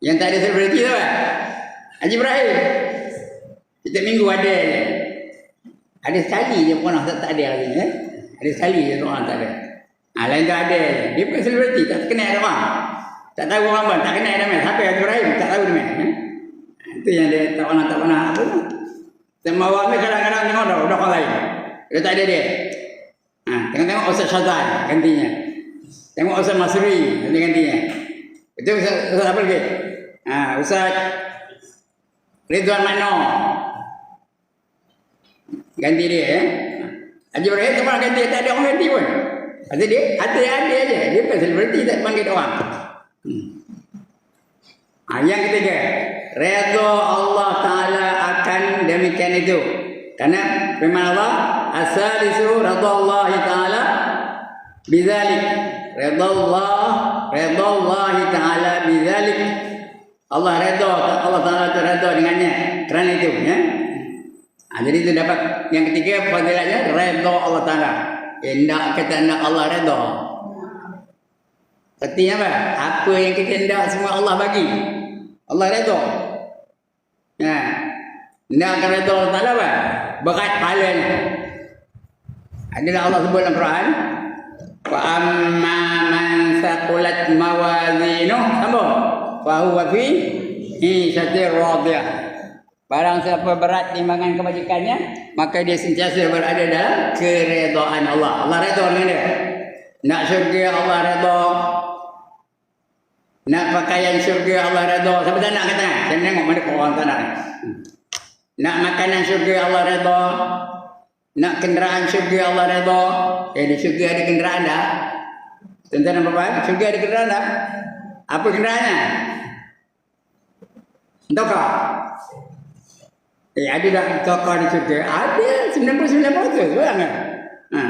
[SPEAKER 1] Yang tak ada selebriti siapa? Haji Ibrahim. Setiap minggu ada. Ada sekali je pun tak ada lagi. Ada sekali je orang tak ada. Lain tak ada. Dia bukan selebriti. Tak kenal orang. Tak tahu orang pun. Tak kenal nama. Siapa Haji Ibrahim? Tak tahu nama. Itu yang dia tak pernah apa. Sama awak ni kadang-kadang tengok dah orang lain. Dia tak ada dia. Tengok Ustaz Syazan gantinya. Tengok Ustaz Masri gantinya. Itu Ustaz apa lagi? Ustaz Ridwan Makno ganti dia ya. Haji Ibrahim tak pernah ganti, tak ada orang ganti pun. Pasal dia ada aja. Dia bukan selebriti, tak panggil orang. Yang ketiga, redha Allah Ta'ala akan demikian itu. Karena firman Allah, asalisu radallahu ta'ala bidzalik. Redallahi ta'ala bidzalik. Allah redha, Allah Ta'ala itu redha dengannya kerana itu ya. Jadi itu dapat yang ketiga fadilatnya redha Allah Ta'ala. Hendak kata hendak Allah redha. Artinya apa? Apa yang kita hendak semua Allah bagi. Allah redha. Hendak redha Allah Ta'ala apa? Berat pahalanya. Adalah Allah sebut dalam Quran. Wa amma man thaqulat mawazinuh, sambung. Fa huwa fi isyatir radiyah. Barang siapa berat timbangan kebajikannya, maka dia sentiasa berada dalam keredaan Allah. Allah redha dengan dia. Nak syurga Allah redha. Nak pakaian syurga Allah redha. Siapa tak nak kata? Saya tengok mana orang tak nak. Nak makanan syurga Allah redha. Nak kenderaan syurga Allah redha. Di syurga ada kenderaan dah. Tuan-tuan dan puan-puan, syurga ada kenderaan dah. Apa kenderaannya? Tokar. Ada dah tokar di syurga. Ada 99% sebenarnya.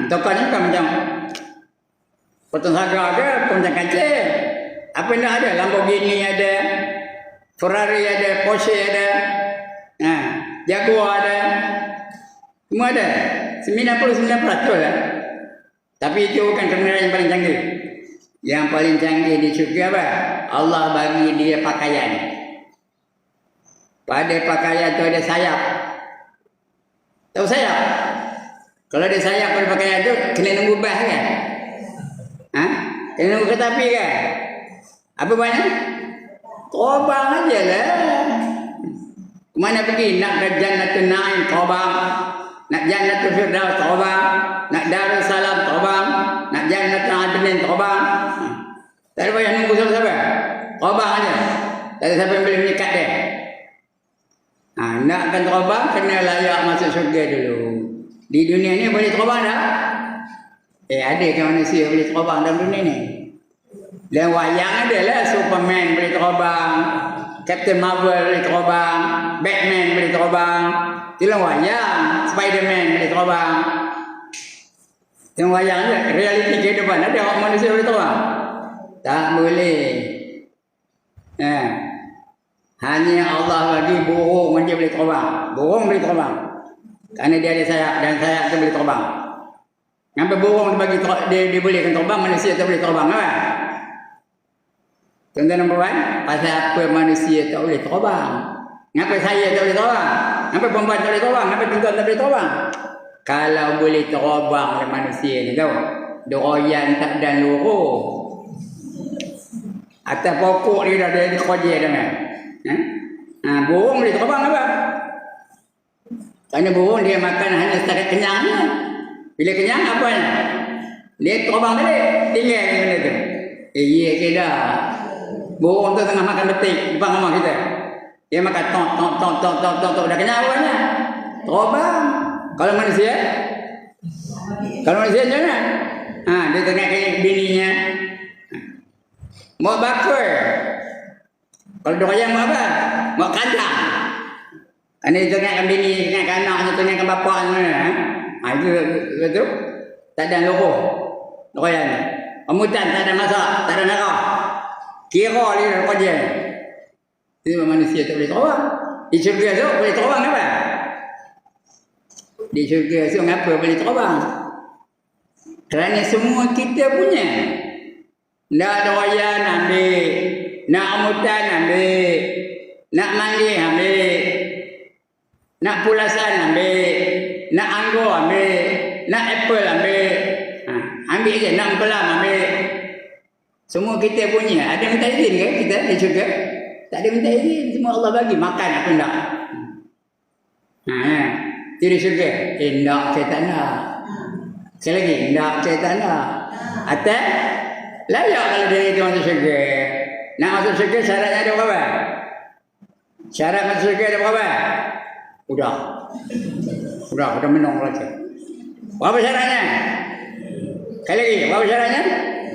[SPEAKER 1] Tokar ni bukan macam potong saga ke, potong kancing. Apa Apa nak ada? Lamborghini ada, Ferrari ada, Porsche ada, Jaguar ada, semua ada. 99% lah. Tapi itu bukan kenderaan yang paling canggih. Yang paling canggih di syurga apa? Allah bagi dia pakaian. Pada pakaian tu ada sayap. Tahu sayap? Kalau ada sayap pada pakaian tu, kena nunggu bas kan? Kena nunggu kereta api kan? Apa banyak? Terbang aja lah. Kemana pergi? Nak ke Jannatul Na'im, terbang. Nak Jannatul Firdaus, terbang. Nak Darussalam, terbang. Nak Jannatul Adnin, terbang. Tak ada payah nunggu siapa-siapa. Terbang aja. Tak ada siapa yang boleh menyikat dia. Nakkan terbang, kena layak masuk syurga dulu. Di dunia ni boleh terbang tak? Ada ke manusia boleh terbang dalam dunia ni? Dan wayang ada lah. Superman boleh terbang, Captain Marvel boleh terbang, Batman boleh terbang. Itulah wayang. Spiderman boleh terbang. Yang wayang je. Realiti kehidupan ada orang manusia boleh terbang? Tak boleh. Hanya Allah bagi burung dia boleh terbang. Burung boleh terbang. Kerana dia ada sayap dan sayap tu boleh terbang. Kenapa burung dia boleh terbang, manusia tak boleh terbang kan? Contoh nombor 1, pasal apa manusia tak boleh terbang? Kenapa saya tak boleh terbang? Kenapa perempuan tak boleh terbang? Kenapa tuan tak boleh terbang? Kalau boleh terbang oleh manusia ni tahu, doyan tak dan luruh. Atas pokok dia dah ada kerja dah kan? Burung boleh terbang apa? Kerana burung dia makan hanya setakat kenyang je. Bila kenyang apa ni? Dia terbang balik. Tinggal ni benda tu. Ya ke dah. Burung tu tengah makan betik depan rumah kita. Dia makan tok. Dah kenyang apa ni? Terbang. Kalau manusia? Kalau manusia macam mana? Dia tengah kayak bininya. Mau bakul. Kalau doyan mau apa? Mau kandang. Ini tengahkan bini, tengahkan anak, tengahkan bapak mana? Itu tak ada luruh. Doyan. Kemudian tak ada masak, tak ada merah. Kira dia kerja. Itu manusia tak boleh terbang. Di syurga tu boleh terbang apa? Di syurga tu ngapa boleh terbang? Kerana semua kita punya. Nak doyan ambil. Nak amutan ambil. Nak mandi ambil. Nak pulasan ambil. Nak anggur ambil. Nak apple ambil. Ambil je. Nak pelam ambil. Semua kita punya. Ada minta izin ke kita di syurga? Tak ada minta izin. Semua Allah bagi. Makan apa nak. Itu di syurga. Nak saya tak nak. Sekali lagi. Nak saya tak nak. Atas layak kalau dia itu masuk syurga. Nak masuk syurga syaratnya ada berapa? Syarat masuk syurga ada berapa? Udah menang lagi. Berapa syaratnya? Sekali lagi, berapa syaratnya?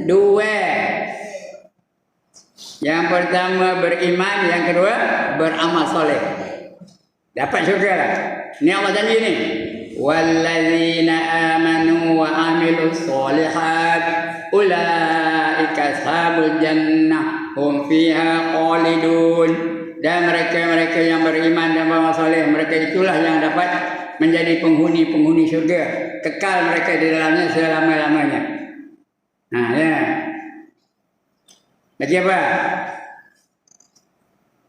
[SPEAKER 1] 2. Yang pertama beriman, yang kedua beramal soleh. Dapat syurga lah. Ini Allah janji ni. Wallazina amanu wa amilus solihat ulaika ashabul jannah hum fiha khalidun. Dan mereka-mereka yang beriman dan beramal soleh, mereka itulah yang dapat menjadi penghuni-penghuni syurga. Kekal mereka di dalamnya selama-lamanya. Ya. Lagi apa?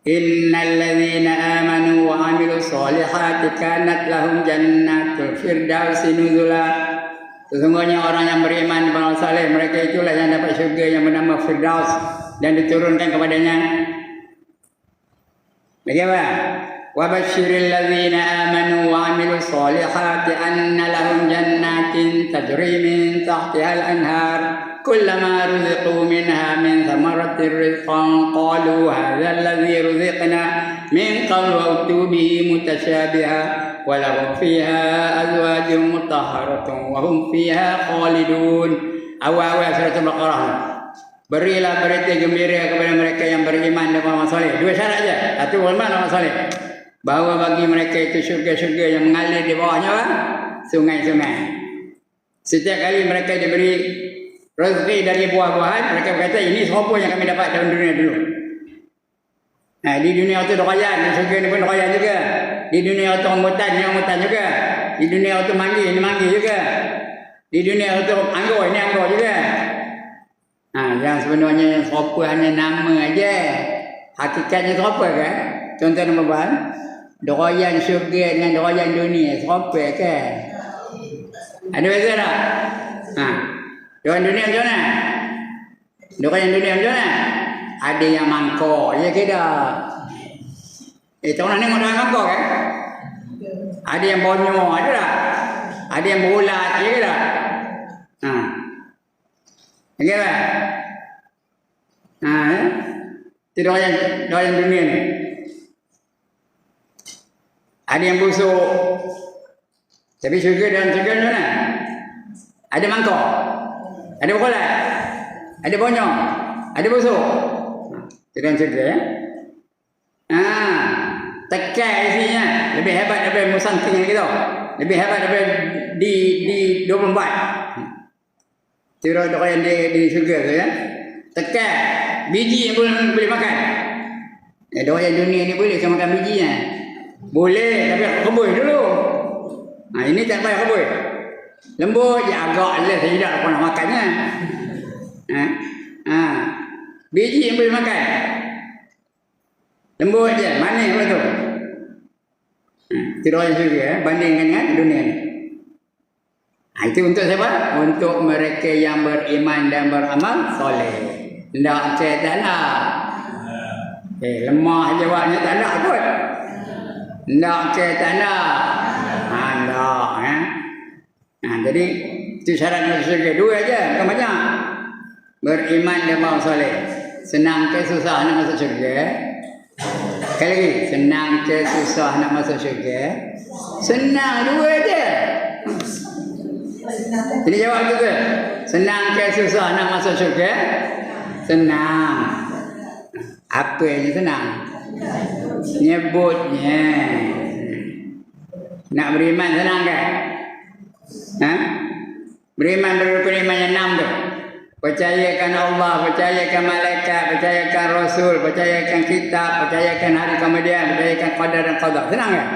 [SPEAKER 1] Innal ladzina amanu wa amilus solihati kanat lahum jannatul firdausi nuzula. Sesungguhnya orang yang beriman dan beramal soleh, mereka itulah yang dapat syurga yang bernama Firdaus dan diturunkan kepadanya. Lagi apa? Wa basyiril ladzina amanu wa amilus solihati anna lahum jannatin tajri min tahtihal anhar kullama ruziqu minha min thamaratir rizqan qalu hadza alladzi ruziqna min qablu wa utubihi mutasyabiha wa lahum fiha azwajun mutahharatun wa hum fiha khalidun. Awal-awal surah Al-Baqarah. Berilah berita gembira kepada mereka yang beriman dan beramal soleh. 2 syarat saja. Satu, beriman dan beramal soleh. Bahawa bagi mereka itu syurga-syurga yang mengalir di bawahnya sungai-sungai. Setiap kali mereka diberi rezeki dari buah-buahan, mereka berkata ini siapa yang kami dapat dalam dunia dulu. Di dunia itu dokayan, di surga ni pun dokayan juga. Di dunia itu rambutan, ni rambutan juga. Di dunia itu manggi, ni manggi juga. Di dunia itu anggur, ni anggur juga. Yang sebenarnya siapa hanya nama aja. Hakikatnya siapa kan? Contoh nombor bahan. Dokayan surga dengan dokayan dunia, siapa kan? Ada beza tak? Dokayan dunia macam mana? Dokayan dunia macam mana? Ada yang mangkok, ya ke dah? Tahu nak tengok dalam mangkok kan? Ada yang bonyok, ada tak? Ada yang bulat, ya ke dah? Ya ke dah? Itu dokayan dunia ni. Ada yang busuk. Tapi syurga dan syurga macam mana? Ada mangkok. Ada bulat. Ada bonyok. Ada busuk. Itu dalam syurga ya. Tekal isinya lebih hebat daripada musanting yang kita. Lebih hebat daripada di 24. Itu dokayan di syurga tu ya. Tekal. Biji yang boleh makan. Dokayan dunia ni boleh ke makan bijinya? Boleh, tapi kebui dulu. Ini tak payah kebui. Lembut je agak je saya tidak pernah makannya. Biji yang boleh makan. Lembut je, manis pula tu. Tidak ada juga bandingkan dengan dunia ni. Itu untuk siapa? Untuk mereka yang beriman dan beramal soleh. Tak saya tak nak. Lemah jawabnya tak nak kot. Tak saya tak nak. Jadi itu syarat masuk syurga. Dua aja, bukan banyak. Beriman dan beramal soleh. Senang ke susah nak masuk syurga? Sekali lagi, senang ke susah nak masuk syurga? Senang, dua aja. Jadi jawab tu ke? Senang ke susah nak masuk syurga? Senang. Apa yang senang? Nyebutnya. Nak beriman senang ke? Beriman berrukun iman yang 6 tu. Percayakan Allah, percayakan malaikat, percayakan Rasul, percayakan kitab, percayakan hari kemudian, percayakan qadar dan qadar. Senang kan?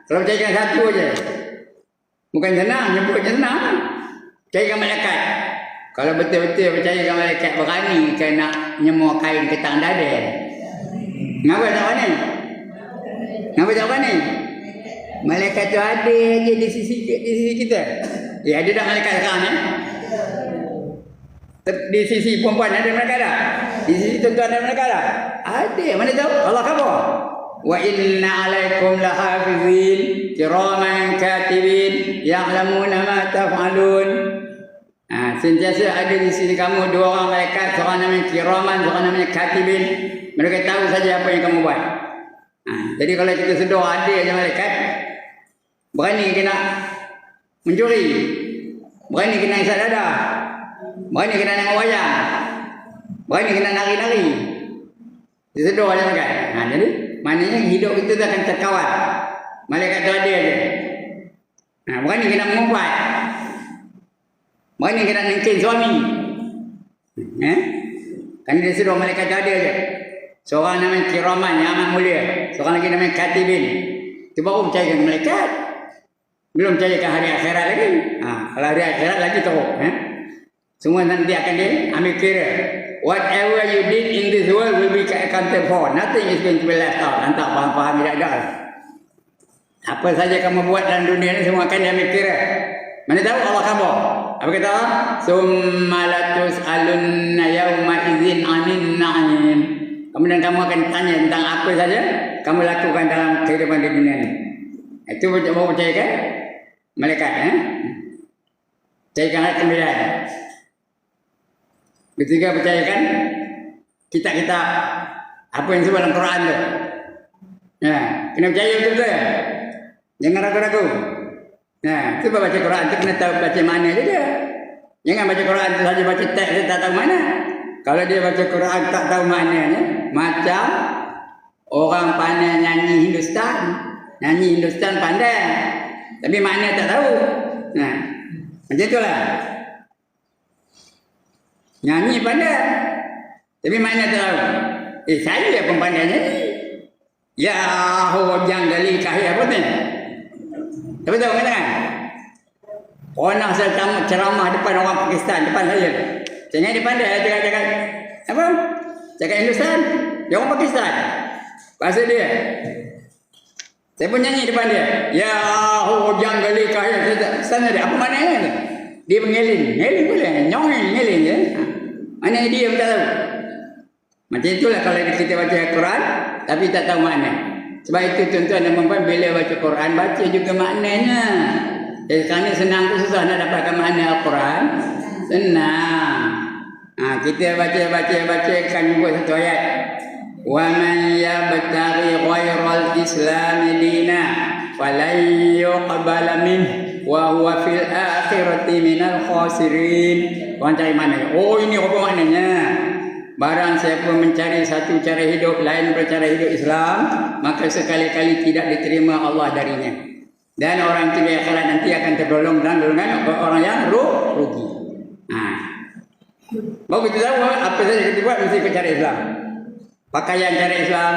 [SPEAKER 1] Kalau percayakan satu aja. Bukan senang, nyebutnya senang. Percayakan malaikat. Kalau betul-betul percayakan malaikat berani kan nak nyemua kain ke tangan dada. Ngapa tak berani? Ngapa tak berani? Malaikat tu ada je di sisi kita. Ya ada tak malaikat sekarang ni? Di sisi perempuan ada malaikat tak? Di sisi tuan-tuan ada malaikat tak? Ada. Mana tahu? Allah khabar. Wa inna alaikum lahafizin kiraman katibin ya'lamuna ma taf'alun. Sentiasa ada di sisi kamu dua orang malaikat, seorang namanya kiraman, seorang namanya katibin. Mereka tahu saja apa yang kamu buat. Jadi kalau kita sedar ada je malaikat, berani kena mencuri, berani kena isap dadah, berani kena nak wayang, berani kena nari-nari. Disedar je malaikat. Jadi maknanya hidup kita tu akan terkawal. Malaikat tu ada je. Berani kena mengumpat, berani kena nengkin suami. Kan dia sedar malaikat tu ada je. Seorang namanya kiraman yang amat mulia, seorang lagi namanya katibin. Itu baru percayakan malaikat. Belum percayakan hari akhirat lagi. Kalau hari akhirat lagi teruk. Semua nanti akan diambil kira. Whatever you did in this world will be accounted for. Nothing is going to be left out. Nanti faham tidak ada. Apa saja kamu buat dalam dunia ini semua akan diambil kira. Mana tahu Allah khabar. Apa kata Allah? Summa latus'alunna yawma idzin 'anil na'im. Kemudian kamu akan tanya tentang apa saja kamu lakukan dalam kehidupan di dunia ini. Itu mau percayakan malaikat. Percayakan hari kemudian. Ketiga, percayakan kitab-kitab apa yang disebut dalam Quran tu. Kena percaya betul-betul. Jangan ragu-ragu. Cuba baca Quran tu kena tahu baca mana juga. Jangan baca Quran tu saja baca teks dia tak tahu mana. Kalau dia baca Quran tak tahu maknanya, macam orang pandai nyanyi Hindustan. Nyanyi Hindustan pandai, tapi makna tak tahu. Macam itulah. Nyanyi pandai. Tapi mana tahu? Saya pun pandai nyanyi. Ya hojang gali kahya apa ni? Tapi tahu kan? Pernah saya ceramah depan orang Pakistan, depan saya. Saya depan dia cakap apa? Cakap Hindustan. Dia orang Pakistan. Bahasa dia. Saya pun nyanyi depan dia. Ya hojang gali kahya. Sana dia apa maknanya tu? Dia mengelin. Ngelin boleh. Nyongin ngelin je. Mana dia pun tak tahu. Macam itulah kalau kita baca Al-Quran tapi tak tahu makna. Sebab itu tuan-tuan dan puan-puan bila baca Quran baca juga maknanya. Sekarang ni senang tu susah nak dapatkan makna Al-Quran. Senang. Kita baca kan buat satu ayat. Wa man yabtaghi ghairal islam dina falan yuqbala minhu wa huwa fil akhirati minal khasirin. Orang cari mana? Oh ini apa maknanya? Barang siapa mencari satu cara hidup lain daripada cara hidup Islam, maka sekali-kali tidak diterima Allah darinya. Dan orang itu di akhirat nanti akan tergolong dan golongan orang yang rugi. Baru kita tahu apa saja kita buat mesti ikut cara Islam. Pakaian cara Islam,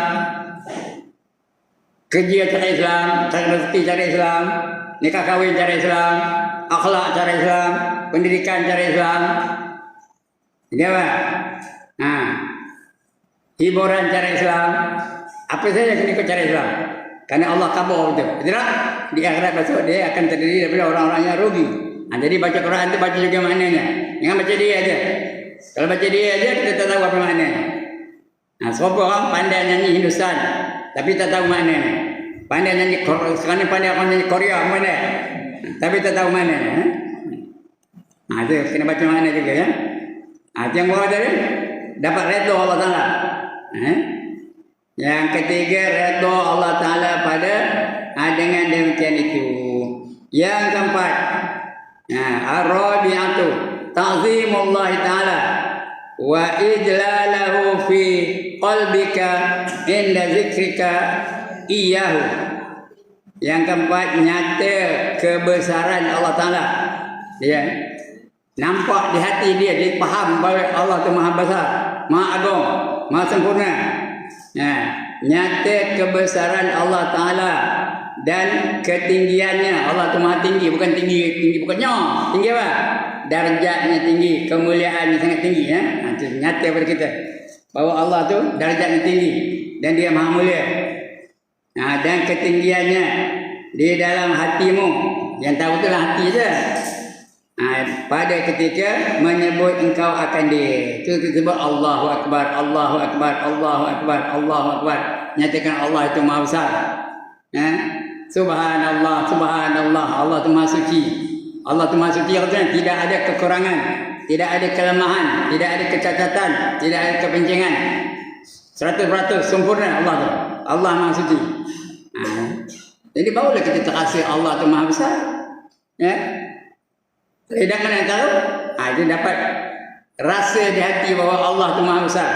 [SPEAKER 1] kerja cara Islam, cara rezeki cara Islam, nikah kahwin cara Islam, akhlak cara Islam, pendidikan cara Islam. Ini apa? Hiburan cara Islam. Apa saja kena ikut cara Islam. Karena Allah kabur betul. Betul tak? Di akhirat besok dia akan terdiri daripada orang-orang yang rugi. Jadi baca Quran itu baca juga maknanya. Jangan baca dia aja. Kalau baca dia aja kita tak tahu apa maknanya. Sebab orang pandai nyanyi Hindustan tapi tak tahu maknanya. Pandai nyanyi sekarang ni pandai orang nyanyi Korea mana? Tapi tak tahu maknanya. Itu kena baca makna juga ya. Yang bawah tadi dapat redha Allah Ta'ala. Yang ketiga redha Allah Ta'ala pada dengan demikian itu. Yang keempat ar-rabi'atu ta'zimullah Ta'ala wa ijlalahu fi qalbika inda zikrika iyyahu. Yang keempat nyata kebesaran Allah Ta'ala. Ya. Nampak di hati dia faham bahawa Allah itu Maha Besar, Maha Agung, Maha Sempurna. Nyata kebesaran Allah Ta'ala dan ketinggiannya. Allah itu Maha tinggi, bukan tinggi bukan nyong. Tinggi apa? Darjatnya tinggi, kemuliaannya sangat tinggi. Itu nyata pada kita bahawa Allah itu darjatnya tinggi dan dia Maha mulia. Dan ketinggiannya di dalam hatimu. Yang tahu itulah hati saja. Pada ketika menyebut engkau akan dia, itu disebut Allahu Akbar, Allahu Akbar, Allahu Akbar, Allahu Akbar. Nyatakan Allah itu Maha Besar. Subhanallah, Subhanallah, Allah itu Maha Suci. Allah itu Maha Suci, artinya tidak ada kekurangan, tidak ada kelemahan, tidak ada kecacatan, tidak ada kepencingan. 100% sempurna Allah itu. Allah Maha Suci. Jadi barulah kita terasa Allah itu Maha Besar. Ya. Tidak mana tahu? Itu dapat rasa di hati bahawa Allah itu Maha Besar.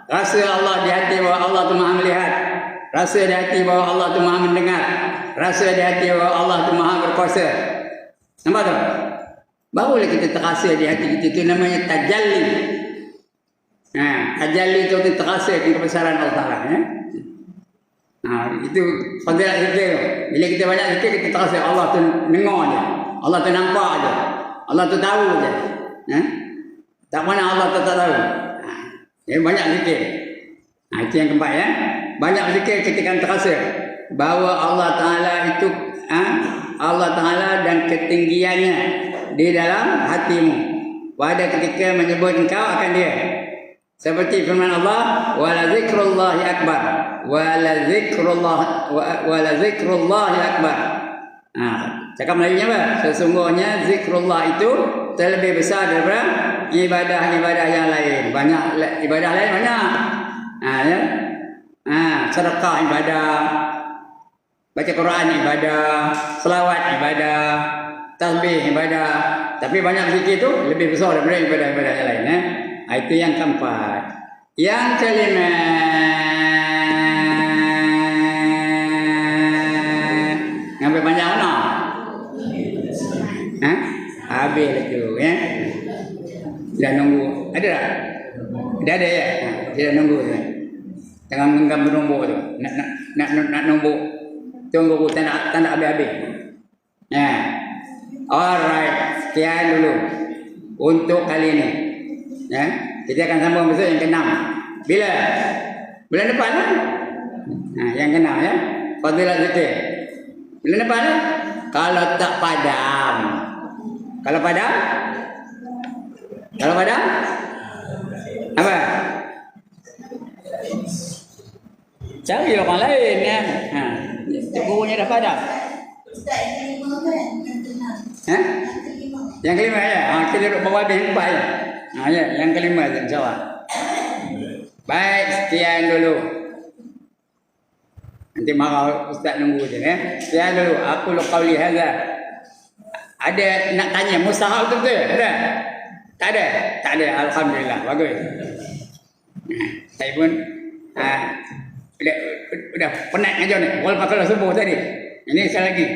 [SPEAKER 1] Rasa Allah di hati bahawa Allah itu Maha melihat. Rasa di hati bahawa Allah itu Maha mendengar. Rasa di hati bahawa Allah itu Maha berkuasa. Nampak tak? Barulah kita terasa di hati kita. Itu namanya tajalli. Tajalli itu terasa kebesaran Allah Ta'ala. Itu fadilat kita. Bila kita banyak zikir, kita terasa Allah itu dengar je. Allah itu nampak je. Allah tu tahu je. Tak mana Allah tu tak tahu. Banyak zikir. Itu yang keempat ya. Banyak zikir kita akan terasa bahawa Allah Ta'ala itu Allah Ta'ala dan ketinggiannya di dalam hatimu. Pada ketika menyebut engkau akan dia. Seperti firman Allah, wala zikrullahi akbar. Wala zikrullahi akbar. Cakap Melayu apa? Sesungguhnya zikrullah itu terlebih besar daripada ibadah-ibadah yang lain. Banyak ibadah lain banyak. Sedekah ibadah, baca Quran ibadah, selawat ibadah, tasbih ibadah. Tapi banyak zikir itu lebih besar daripada ibadah-ibadah yang lain. Itu yang keempat. Yang kelima, ngambil banyak mana? Habis itu ya. Dah nunggu. Ada Dia ada ya. Dia nunggu tu. Tengah menggenggam nombor tu. Nak nombor. Tunggu tak nak habis-habis. Ya. Alright, sekian dulu untuk kali ini. Ya, kita akan sambung besok yang ke-6. Bila? Bulan depan lah. Yang ke-6 ya. Fadilah zikir. Bulan depan lah. Kalau tak padam. Kalau padam? Kalau padam? Apa? Cari orang lain ya. Gurunya dah padam.
[SPEAKER 2] Ustaz, yang kelima kan? Yang ke-6.
[SPEAKER 1] Ha?
[SPEAKER 2] Yang kelima.
[SPEAKER 1] Yang kelima ya. Kita duduk bawah habis 4 ya. Ya, yang kelima tu insya-Allah. Baik, sekian dulu. Nanti marah ustaz nunggu je ya. Sekian dulu. Aku qauli hadza. Ada nak tanya mustahab tu betul? Ada? Tak ada. Tak ada. Alhamdulillah. Bagus. Saya pun udah penat aja ni. Walaupun kalau subuh tadi. Ini sekali lagi.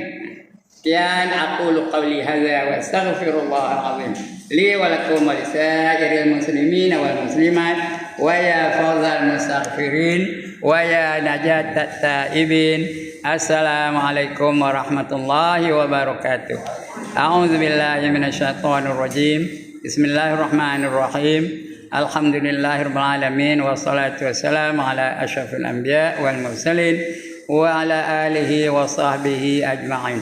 [SPEAKER 1] Sekian aku qauli hadza wa astaghfirullahal azim li wa lakum wa lisairil muslimin wal muslimat wa ya fawzal mustaghfirin wa ya najatat taibin. Assalamualaikum warahmatullahi wabarakatuh. A'udzubillahi minasyaitonir rajim. Bismillahirrahmanirrahim. Alhamdulillahirabbil alamin wassalatu wassalamu ala asyrafil anbiya wal mursalin wa ala alihi wa sahbihi ajma'in.